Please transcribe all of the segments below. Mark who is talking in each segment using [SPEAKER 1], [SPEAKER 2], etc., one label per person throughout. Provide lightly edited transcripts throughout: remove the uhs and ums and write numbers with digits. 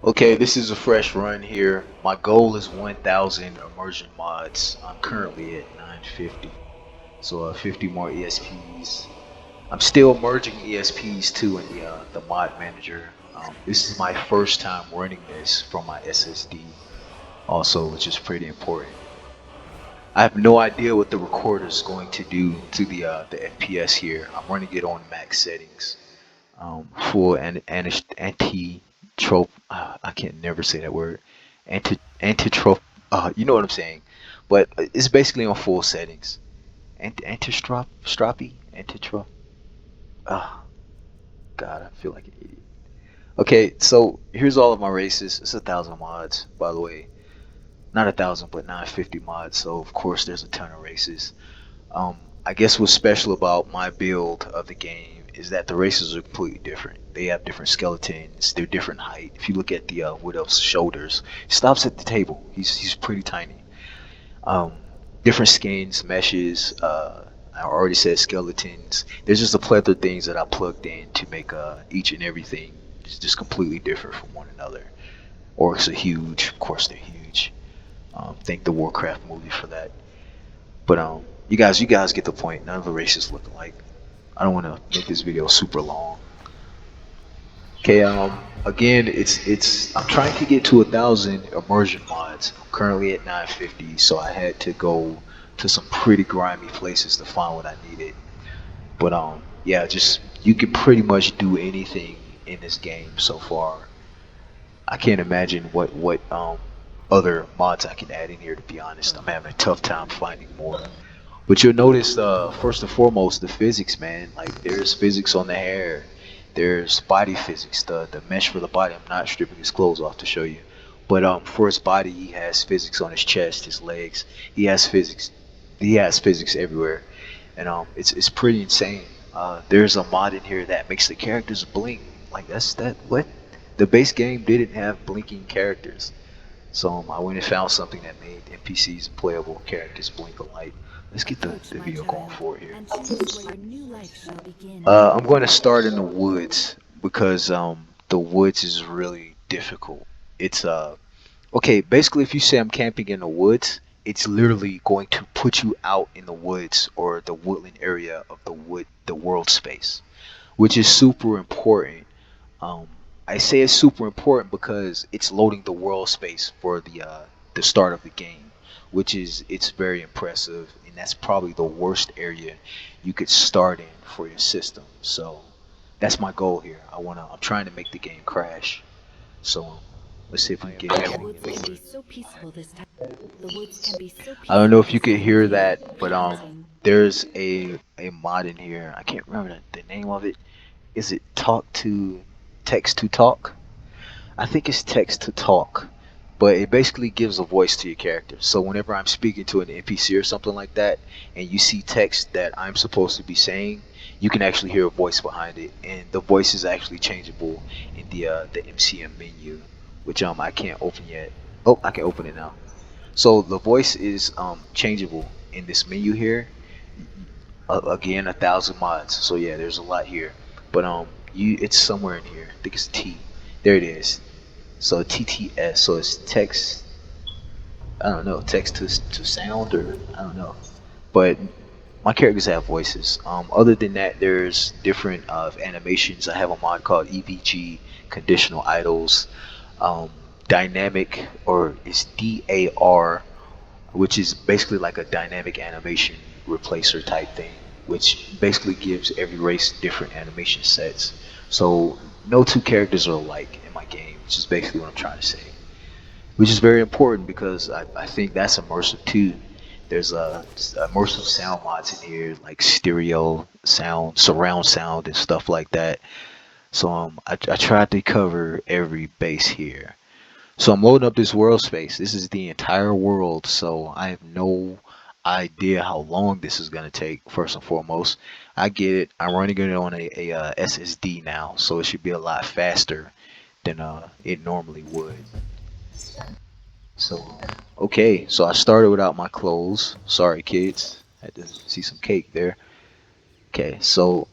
[SPEAKER 1] Okay, this is a fresh run here. My goal is 1,000 immersion mods. I'm currently at 950, so 50 more ESPs. I'm still merging ESPs too in the mod manager. This is my first time running this from my SSD, also, which is pretty important. I have no idea what the recorder is going to do to the FPS here. I'm running it on max settings, full and anti trope. I can never say that word. Anti trope. You know what I'm saying. But it's basically on full settings. Antistrop stroppy antitrop. Ah, God, I feel like an idiot. Okay, so here's all of my races. It's 1,000 mods, by the way. Not 1,000, but 950 mods. So of course there's a ton of races. Um, I guess what's special about my build of the game is that the races are completely different. They have different skeletons. They're different height. If you look at the Wood Elf's shoulders, he stops at the table. He's pretty tiny. Um, Different skins, meshes. I already said skeletons. There's just a plethora of things that I plugged in to make each and everything just completely different from one another. Orcs are huge. Of course, they're huge. Thank the Warcraft movie for that. But you guys get the point. None of the races look alike. I don't want to make this video super long. Okay, again, I'm trying to get to 1,000 immersion mods. I'm currently at 950, so I had to go to some pretty grimy places to find what I needed. But yeah, just you can pretty much do anything in this game so far. I can't imagine what other mods I can add in here. To be honest, I'm having a tough time finding more. But you'll notice, first and foremost, the physics, man. Like, there's physics on the hair. There's body physics, the mesh for the body. I'm not stripping his clothes off to show you. But for his body, he has physics on his chest, his legs. He has physics. He has physics everywhere, and it's pretty insane. There's a mod in here that makes the characters blink. Like that's that what? The base game didn't have blinking characters. So I went and found something that made NPCs and playable characters blink a light. Let's get the video going for it here. I'm going to start in the woods because the woods is really difficult. It's okay. Basically, if you say I'm camping in the woods, it's literally going to put you out in the woods or the woodland area of the world space, which is super important. um, I say it's super important because it's loading the world space for the start of the game, which is it's very impressive, and that's probably the worst area you could start in for your system. So that's my goal here. I'm trying to make the game crash. So let's see if we can get
[SPEAKER 2] The
[SPEAKER 1] going.
[SPEAKER 2] woods can be so peaceful this time. The woods can be so
[SPEAKER 1] I don't know
[SPEAKER 2] peaceful
[SPEAKER 1] if you
[SPEAKER 2] this
[SPEAKER 1] could
[SPEAKER 2] time of
[SPEAKER 1] hear
[SPEAKER 2] year.
[SPEAKER 1] that, but there's a mod in here. I can't remember the name of it. Is it talk to text to talk? I think it's text to talk, but it basically gives a voice to your character. So whenever I'm speaking to an NPC or something like that, and you see text that I'm supposed to be saying, you can actually hear a voice behind it, and the voice is actually changeable in the MCM menu, which I can't open yet. Oh, I can open it now. So the voice is changeable in this menu here. Again, 1,000 mods. So yeah, there's a lot here, but it's somewhere in here. I think it's T. There it is. So TTS, so it's text. I don't know, text to sound, or I don't know. But my characters have voices. Other than that, there's different animations. I have a mod called EVG Conditional Idols, um, Dynamic, or it's DAR, which is basically like a dynamic animation replacer type thing, which basically gives every race different animation sets. So no two characters are alike in my game, which is basically what I'm trying to say. Which is very important because I think that's immersive too. There's immersive sound mods in here like stereo sound, surround sound, and stuff like that. So I tried to cover every base here. So I'm loading up this world space. This is the entire world, so I have no idea how long this is gonna take. First and foremost, I get it. I'm running it on a SSD now, so it should be a lot faster than it normally would. So okay, so I started without my clothes. Sorry, kids. Had to see some cake there. Okay, so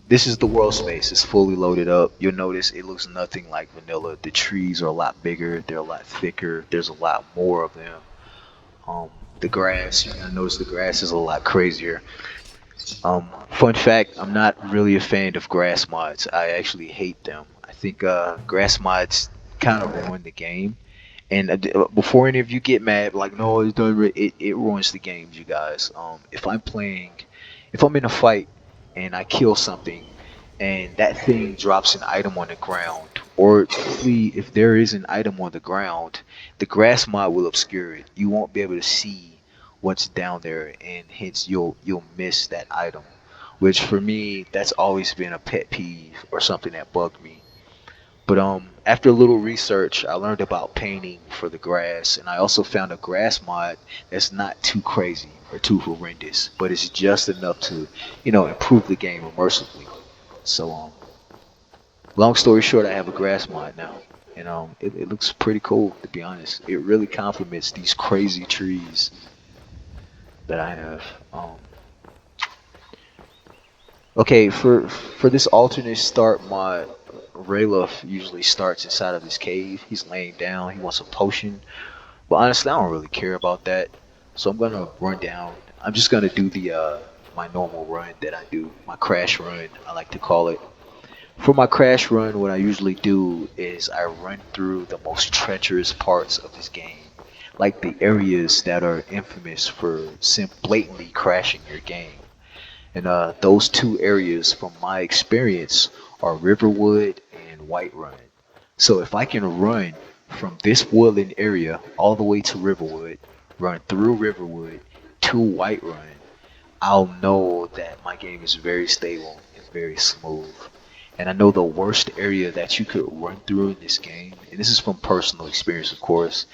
[SPEAKER 1] This is the world space. It's fully loaded up. You'll notice it looks nothing like vanilla. The trees are a lot bigger. They're a lot thicker. There's a lot more of them. Um, the grass, you gotta notice the grass is a lot crazier. Fun fact, I'm not really a fan of grass mods. I actually hate them. I think grass mods kind of ruin the game. And before any of you get mad, like, no, it's done. It ruins the games, you guys. If I'm in a fight and I kill something, and that thing drops an item on the ground, or actually, if there is an item on the ground, the grass mod will obscure it. You won't be able to see what's down there, and hence you'll miss that item. Which for me, that's always been a pet peeve or something that bugged me. But after a little research, I learned about painting for the grass, and I also found a grass mod that's not too crazy or too horrendous, but it's just enough to, improve the game immersively. So long story short, I have a grass mod now, and it looks pretty cool to be honest. It really complements these crazy trees that I have. Okay, for this alternate start mod, Rayluff usually starts inside of this cave. He's laying down. He wants a potion, but honestly, I don't really care about that. So I'm gonna run down. I'm just gonna do the my normal run that I do, my crash run, I like to call it. For my crash run, what I usually do is I run through the most treacherous parts of this game, like the areas that are infamous for blatantly crashing your game. And those two areas, from my experience, are Riverwood and Whiterun. So if I can run from this woodland area all the way to Riverwood, run through Riverwood to Whiterun, I'll know that my game is very stable and very smooth. And I know the worst area that you could run through in this game, and this is from personal experience, of course,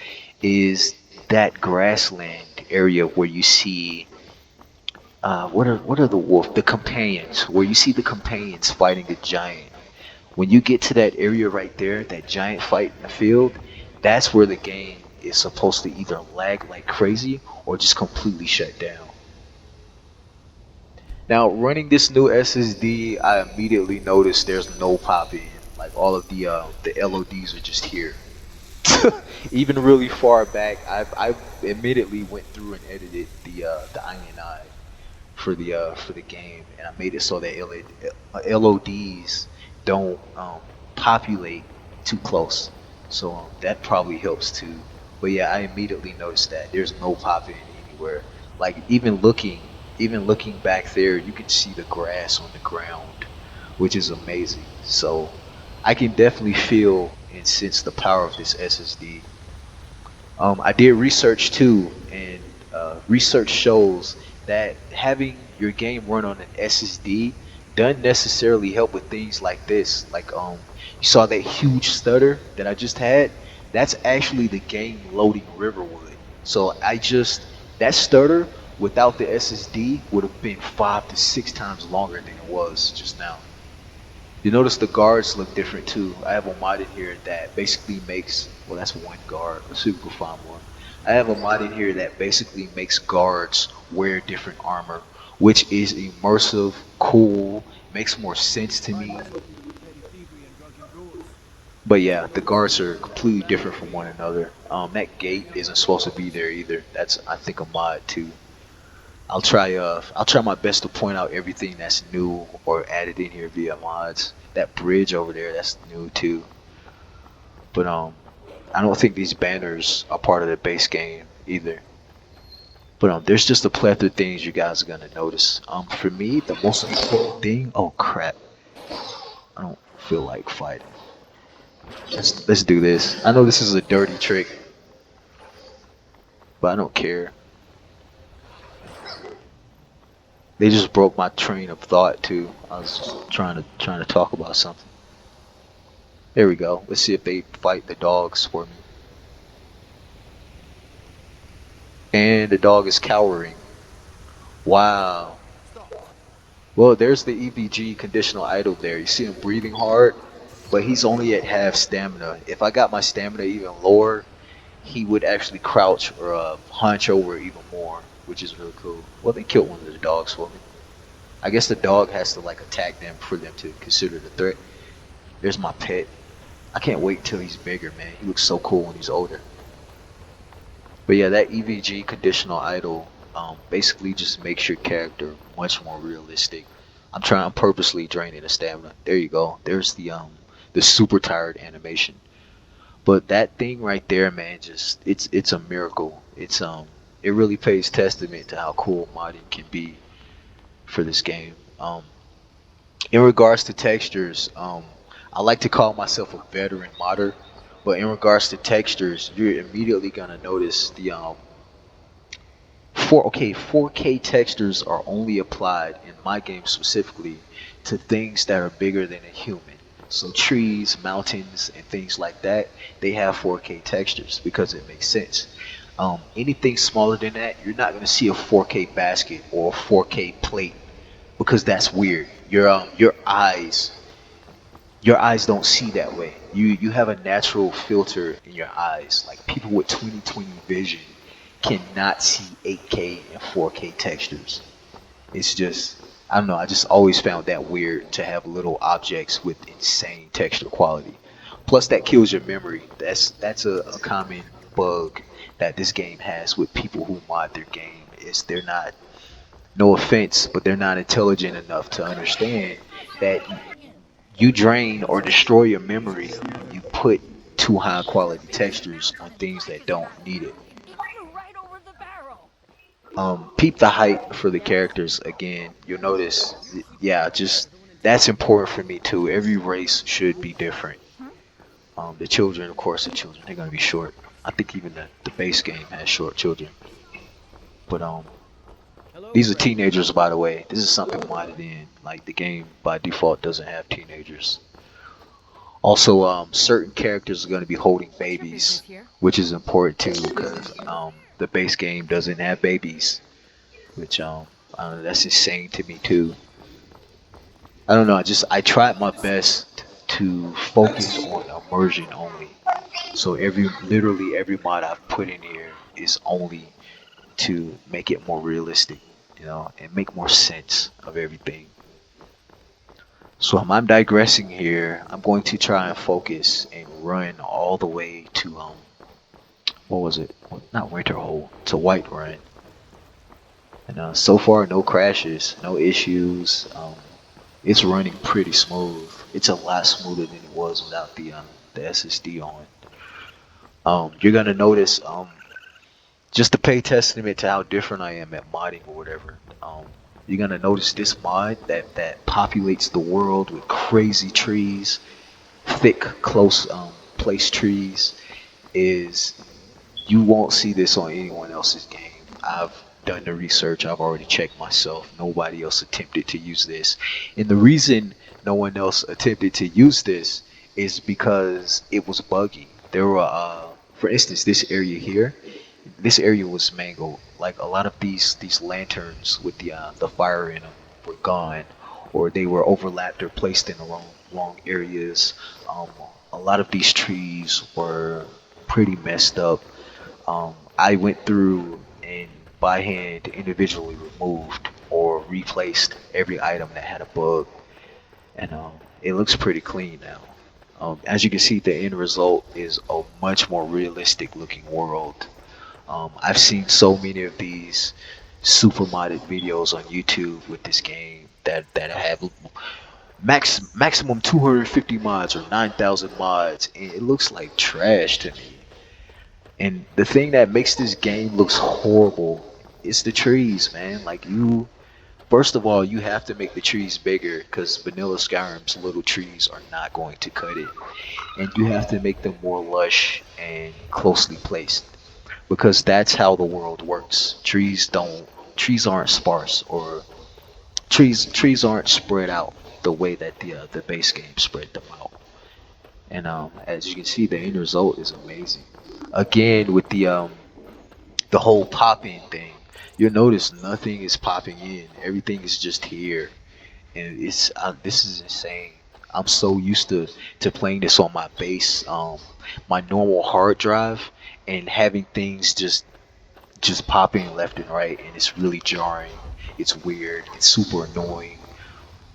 [SPEAKER 1] is that grassland area where you see what are the companions, where you see the companions fighting a giant. When you get to that area right there, that giant fight in the field, that's where the game is supposed to either lag like crazy or just completely shut down. Now, running this new SSD, I immediately noticed there's no pop in. Like all of the LODs are just here. Even really far back, I've admittedly went through and edited the INI for the game, and I made it so that LODs don't populate too close. So that probably helps too. But yeah, I immediately noticed that there's no popping anywhere. Like even looking back there, you can see the grass on the ground, which is amazing. So I can definitely feel and sense the power of this SSD. I did research too, and research shows that having your game run on an SSD doesn't necessarily help with things like this. Like you saw that huge stutter that I just had. That's actually the game loading Riverwood. So that stutter without the SSD would have been 5 to 6 times longer than it was just now. You notice the guards look different too. I have a mod in here that basically makes, well, that's one guard. Let's see if we can find one. I have a mod in here that basically makes guards wear different armor, which is immersive, cool, makes more sense to me. But yeah, the guards are completely different from one another. That gate isn't supposed to be there either. That's, I think, a mod too. I'll try my best to point out everything that's new or added in here via mods. That bridge over there, that's new too. But I don't think these banners are part of the base game either. But there's just a plethora of things you guys are gonna notice. For me, the most important thing. Oh crap! I don't feel like fighting. Let's do this. I know this is a dirty trick, but I don't care. They just broke my train of thought too. I was trying to talk about something. There we go. Let's see if they fight the dogs for me. And the dog is cowering. Wow. Well, there's the EVG conditional idle there. You see him breathing hard, but he's only at half stamina. If I got my stamina even lower, he would actually crouch or hunch over even more, which is really cool. Well, they killed one of the dogs for me. I guess the dog has to like attack them for them to consider the threat. There's my pet. I can't wait till he's bigger, man. He looks so cool when he's older. But yeah, that EVG conditional idle basically just makes your character much more realistic. I'm purposely draining the stamina. There you go. There's the super tired animation. But that thing right there, man, just it's a miracle. It really pays testament to how cool modding can be for this game. In regards to textures, I like to call myself a veteran modder, but in regards to textures, you're immediately gonna notice the 4K textures are only applied in my game specifically to things that are bigger than a human. So trees, mountains, and things like that, they have 4K textures because it makes sense. Anything smaller than that, you're not gonna see a 4K basket or a 4K plate because that's weird. Your eyes don't see that way. You have a natural filter in your eyes. Like people with 20/20 vision cannot see 8K and 4K textures. It's just I don't know. I just always found that weird to have little objects with insane texture quality. Plus, that kills your memory. That's a common bug that this game has with people who mod their game. Is they're not, no offense, but they're not intelligent enough to understand that you drain or destroy your memory when you put too high quality textures on things that don't need it. Peep the height for the characters again. You'll notice, yeah, just that's important for me too. Every race should be different. The children, of course, the children they're gonna be short. I think even the base game has short children. But these are teenagers, by the way. This is something modded in. Like the game by default doesn't have teenagers. Also, certain characters are going to be holding babies, which is important too because the base game doesn't have babies, which I don't know, that's insane to me too. I don't know. I tried my best to focus on immersion only. So literally every mod I've put in here is only to make it more realistic, and make more sense of everything. So I'm digressing here. I'm going to try and focus and run all the way to what was it? Not Winterhold, to Whiterun. And so far, no crashes, no issues. It's running pretty smooth. It's a lot smoother than it was without the SSD on. You're gonna notice just to pay testament to how different I am at modding or whatever. You're gonna notice this mod that populates the world with crazy trees, thick, close placed trees. Is You won't see this on anyone else's game. I've done the research. I've already checked myself. Nobody else attempted to use this, and the reason no one else attempted to use this is because it was buggy. There were, for instance, this area was mangled. Like a lot of these lanterns with the fire in them were gone, or they were overlapped or placed in the wrong areas. Um, a lot of these trees were pretty messed up. I went through and by hand individually removed or replaced every item that had a bug, and it looks pretty clean now. As you can see, the end result is a much more realistic looking world. I've seen so many of these super modded videos on YouTube with this game that have maximum 250 mods or 9,000 mods, and it looks like trash to me. And the thing that makes this game looks horrible is the trees, man. Like first of all, you have to make the trees bigger because vanilla Skyrim's little trees are not going to cut it, and you have to make them more lush and closely placed because that's how the world works. Trees aren't sparse, or trees aren't spread out the way that the base game spread them out. And as you can see, the end result is amazing. Again, with the whole pop-in thing, you'll notice nothing is popping in. Everything is just here, and this is insane. I'm so used to playing this on my normal hard drive, and having things just just popping left and right, and it's really jarring. It's weird. It's super annoying.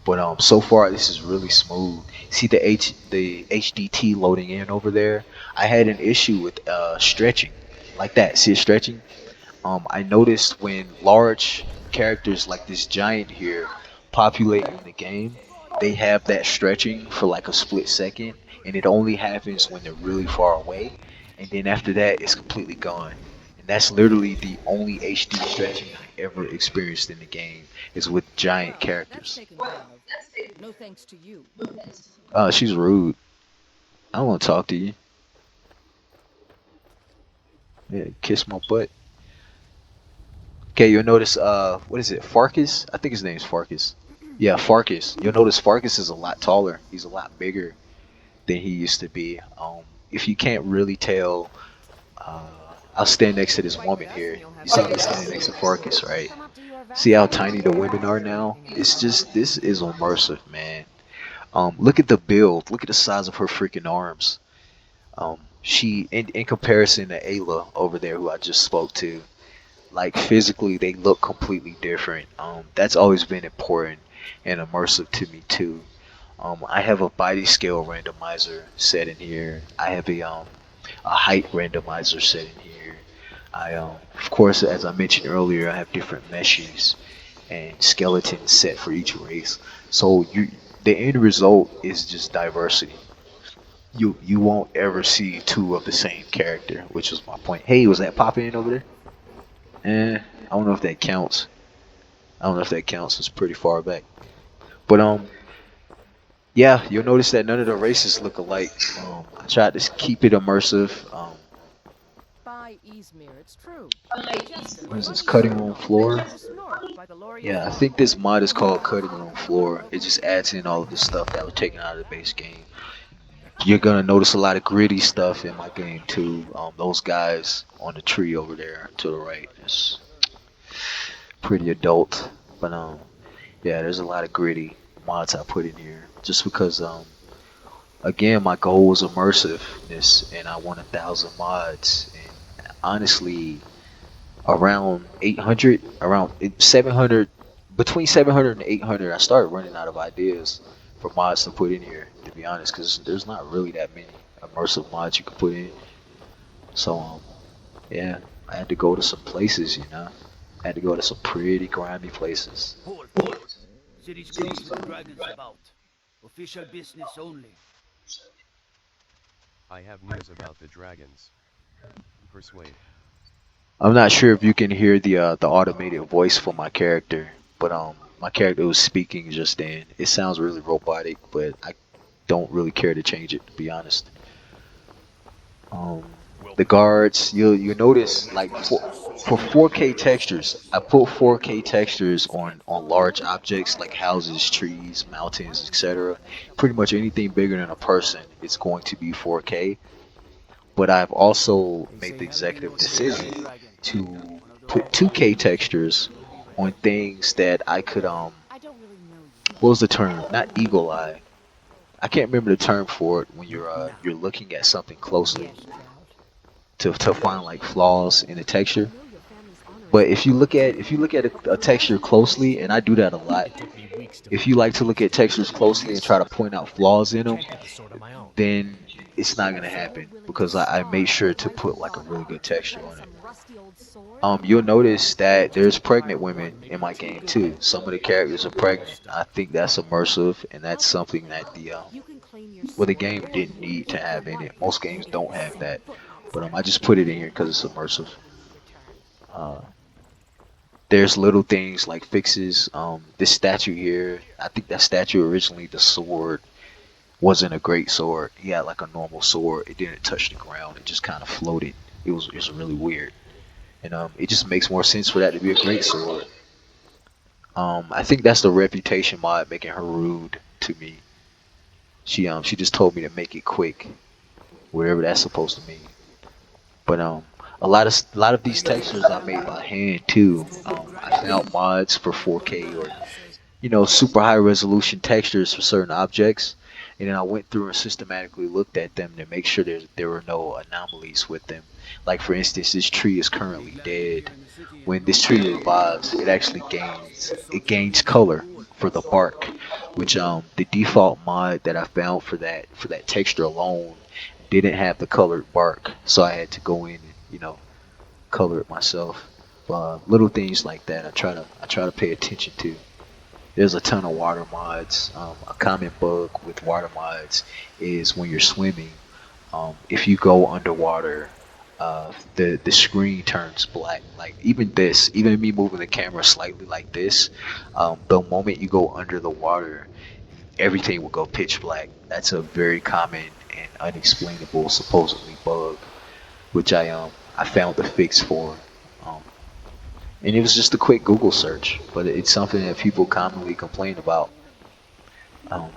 [SPEAKER 1] But so far this is really smooth. See the HDT loading in over there. I had an issue with stretching, like that. See it stretching? I noticed when large characters like this giant here populate in the game, they have that stretching for like a split second, and it only happens when they're really far away, and then after that, it's completely gone. And that's literally the only HD stretching I ever experienced in the game is with giant
[SPEAKER 3] Well, that's
[SPEAKER 1] characters.
[SPEAKER 3] taken care of. No thanks to you.
[SPEAKER 1] She's rude. I don't want to talk to you. Yeah, kiss my butt. Okay, you'll notice, what is it, Farkas? I think his name's Farkas. Yeah, Farkas. You'll notice Farkas is a lot taller. He's a lot bigger than he used to be. If you can't really tell, uh, I'll stand next to this
[SPEAKER 3] Fight
[SPEAKER 1] woman
[SPEAKER 3] with us
[SPEAKER 1] here.
[SPEAKER 3] and you'll
[SPEAKER 1] You
[SPEAKER 3] have
[SPEAKER 1] saw me
[SPEAKER 3] access
[SPEAKER 1] standing
[SPEAKER 3] to
[SPEAKER 1] next to
[SPEAKER 3] resources.
[SPEAKER 1] Farkas, right?
[SPEAKER 3] Come up to your
[SPEAKER 1] See how
[SPEAKER 3] vessel.
[SPEAKER 1] tiny the women are now? It's just, this is immersive, man. Look at the build. Look at the size of her freaking arms. She, in comparison to Ayla over there, who I just spoke to, like physically they look completely different. That's always been important and immersive to me too. I have a body scale randomizer set in here. I have a height randomizer set in here. Of course, as I mentioned earlier, I have different meshes and skeletons set for each race. So the end result is just diversity. You won't ever see two of the same character, which was my point. Hey, was that popping in over there? I don't know if that counts. I don't know if that counts. It's pretty far back. But yeah, you'll notice that none of the races look alike. I tried to keep it immersive.
[SPEAKER 3] By Izmir, it's true. Just
[SPEAKER 1] What is
[SPEAKER 3] what
[SPEAKER 1] this,
[SPEAKER 3] do you
[SPEAKER 1] cutting
[SPEAKER 3] say?
[SPEAKER 1] room floor?
[SPEAKER 3] To the snort by the
[SPEAKER 1] Yeah, I
[SPEAKER 3] Laurius.
[SPEAKER 1] think this mod is called cutting room floor. It just adds in all of the stuff that was taken out of the base game. You're gonna notice a lot of gritty stuff in my game too. Those guys on the tree over there to the right, it's pretty adult. But yeah, there's a lot of gritty mods I put in here just because again my goal was immersiveness and I want 1,000 mods and honestly around 800, around 700, between 700 and 800, I started running out of ideas for mods to put in here, to be honest, because there's not really that many immersive mods you can put in. So yeah, I had to go to some places, you know. I had to go to some pretty grimy places.
[SPEAKER 4] Halt! City's closed with dragons about. Official business only.
[SPEAKER 5] I have news about the dragons. Persuade.
[SPEAKER 1] I'm not sure if you can hear the automated voice for my character, but my character was speaking just then. It sounds really robotic, but I don't really care to change it, to be honest. Um, the guards, you notice like for 4K textures, I put 4K textures on large objects like houses, trees, mountains, etc. Pretty much anything bigger than a person, it's going to be 4K. But I've also
[SPEAKER 4] They
[SPEAKER 1] made
[SPEAKER 4] say
[SPEAKER 1] the
[SPEAKER 4] hunting
[SPEAKER 1] executive
[SPEAKER 4] was a rare
[SPEAKER 1] decision
[SPEAKER 4] dragon.
[SPEAKER 1] to
[SPEAKER 4] One of those
[SPEAKER 1] put
[SPEAKER 4] rare
[SPEAKER 1] 2K
[SPEAKER 4] breeds.
[SPEAKER 1] textures
[SPEAKER 4] Believe it
[SPEAKER 1] on
[SPEAKER 4] or not.
[SPEAKER 1] things that I could
[SPEAKER 3] I don't really know you.
[SPEAKER 1] what was the term? Not eagle eye. I can't remember the term for it when
[SPEAKER 4] Look now.
[SPEAKER 1] you're looking at something closely
[SPEAKER 3] Yes, child.
[SPEAKER 1] to find like flaws in the
[SPEAKER 2] I
[SPEAKER 1] texture.
[SPEAKER 2] know your family's honor is
[SPEAKER 1] But
[SPEAKER 2] on the line.
[SPEAKER 1] if you look at a texture closely, and I do that a lot,
[SPEAKER 6] It took me weeks to
[SPEAKER 1] if
[SPEAKER 6] find
[SPEAKER 1] you
[SPEAKER 6] the
[SPEAKER 1] like to look
[SPEAKER 6] means
[SPEAKER 1] at
[SPEAKER 6] to make
[SPEAKER 1] textures
[SPEAKER 6] my own
[SPEAKER 1] closely and try to
[SPEAKER 6] sword.
[SPEAKER 1] point out flaws in them,
[SPEAKER 6] Can't have a sword of my own.
[SPEAKER 1] then it's not gonna
[SPEAKER 2] So you're
[SPEAKER 1] happen
[SPEAKER 2] willing to
[SPEAKER 1] because I made
[SPEAKER 2] starve
[SPEAKER 1] sure
[SPEAKER 2] your
[SPEAKER 1] to
[SPEAKER 2] rightful
[SPEAKER 1] put like a
[SPEAKER 2] daughter
[SPEAKER 1] really good
[SPEAKER 2] to
[SPEAKER 1] texture
[SPEAKER 2] defend
[SPEAKER 1] on it.
[SPEAKER 2] some rusty old sword?
[SPEAKER 1] You'll notice that
[SPEAKER 6] Just
[SPEAKER 1] there's
[SPEAKER 6] have to hire
[SPEAKER 1] pregnant
[SPEAKER 6] one,
[SPEAKER 1] women in
[SPEAKER 6] maybe
[SPEAKER 1] my
[SPEAKER 6] two.
[SPEAKER 1] game too. Some of the characters are
[SPEAKER 6] Good
[SPEAKER 1] pregnant. I
[SPEAKER 6] stuff.
[SPEAKER 1] think that's immersive, and
[SPEAKER 2] I'll
[SPEAKER 1] that's
[SPEAKER 2] take
[SPEAKER 1] something
[SPEAKER 2] care.
[SPEAKER 1] that
[SPEAKER 2] You can claim your
[SPEAKER 1] the
[SPEAKER 2] sword,
[SPEAKER 1] game
[SPEAKER 2] or
[SPEAKER 1] didn't
[SPEAKER 2] you can
[SPEAKER 1] need to
[SPEAKER 2] keep your
[SPEAKER 1] have in
[SPEAKER 2] wife.
[SPEAKER 1] it. Most games
[SPEAKER 2] Even
[SPEAKER 1] don't
[SPEAKER 2] if
[SPEAKER 1] have
[SPEAKER 2] send
[SPEAKER 1] that,
[SPEAKER 2] footnotes
[SPEAKER 1] but
[SPEAKER 2] on
[SPEAKER 1] I
[SPEAKER 2] it.
[SPEAKER 1] just put it in here because it's immersive.
[SPEAKER 3] When you return.
[SPEAKER 1] Uh, there's little things like fixes. This statue here, I think that statue originally the sword wasn't a great sword. He had like a normal sword. It didn't touch the ground. It just kind of floated. It was really weird, and it just makes more sense for that to be a great sword. I think that's the reputation mod making her rude to me. She just told me to make it quick, whatever that's supposed to mean. But a lot of these textures I made by hand too. I found mods for 4K or super high resolution textures for certain objects, and then I went through and systematically looked at them to make sure there were no anomalies with them. Like for instance, this tree is currently dead. When this tree revives, it actually gains color for the bark, which the default mod that I found for that texture alone didn't have the colored bark, so I had to go in and color it myself. Little things like that I try to pay attention to. There's a ton of water mods. A common bug with water mods is when you're swimming, if you go underwater, the screen turns black. Like even me moving the camera slightly like this, the moment you go under the water, everything will go pitch black. That's a very common and unexplainable supposedly bug, which I found the fix for. Um, and it was just a quick Google search, but it's something that people commonly complain about. Um,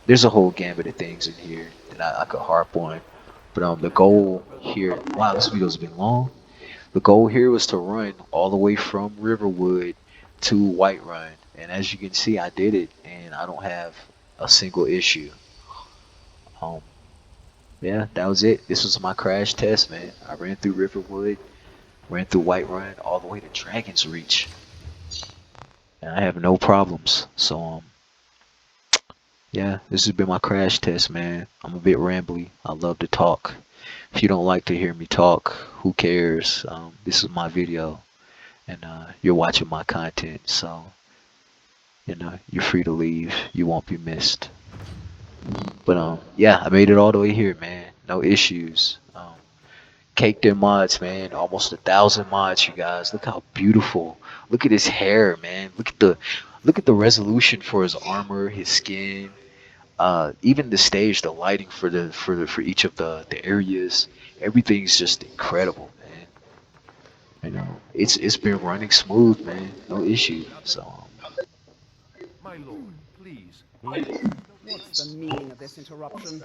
[SPEAKER 1] there's a whole gambit of things in here that I could harp on, but the goal here. Wow, this video's been long. The goal here was to run all the way from Riverwood to Whiterun, and as you can see, I did it, and I don't have a single issue. Um, yeah, that was it. This was my crash test, man. I ran through Riverwood, ran through Whiterun, all the way to Dragon's Reach, and I have no problems. So yeah, this has been my crash test, man. I'm a bit rambly. I love to talk. If you don't like to hear me talk, who cares? This is my video, and you're watching my content, so you're free to leave. You won't be missed. But yeah, I made it all the way here, man. No issues. Caked in mods, man. Almost 1,000 mods, you guys. Look how beautiful. Look at his hair, man. Look at the resolution for his armor, his skin. Even the stage, the lighting for each of the areas. Everything's just incredible, man. It's been running smooth, man. No issue. So
[SPEAKER 4] My lord, please.
[SPEAKER 7] What's the meaning of this interruption?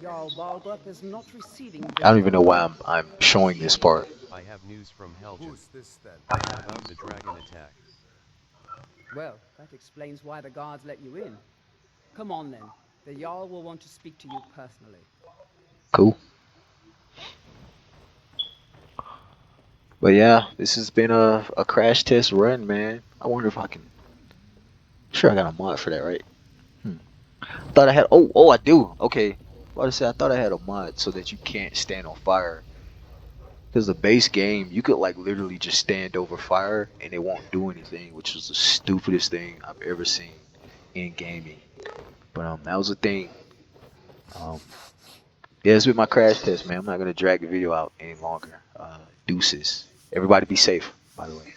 [SPEAKER 7] Jarl Balgruuf is not receiving
[SPEAKER 1] I don't even know
[SPEAKER 7] visitors.
[SPEAKER 1] why I'm showing this part.
[SPEAKER 5] I have news from Helgen
[SPEAKER 4] Who's this then?
[SPEAKER 5] about the dragon attack.
[SPEAKER 7] Well, that explains why the guards let you in. Come on then. The Jarl will want to speak to you personally.
[SPEAKER 1] Cool. But yeah, this has been a crash test run, man. I wonder if I can. Sure, I got a mod for that, right? Thought I had. Oh, I do. Okay. About to say, I thought I had a mod so that you can't stand on fire. Because the base game, you could like literally just stand over fire and it won't do anything, which is the stupidest thing I've ever seen in gaming. But that was a thing. Um, yeah, it's been my crash test, man. I'm not gonna drag the video out any longer. Deuces. Everybody be safe, by the way.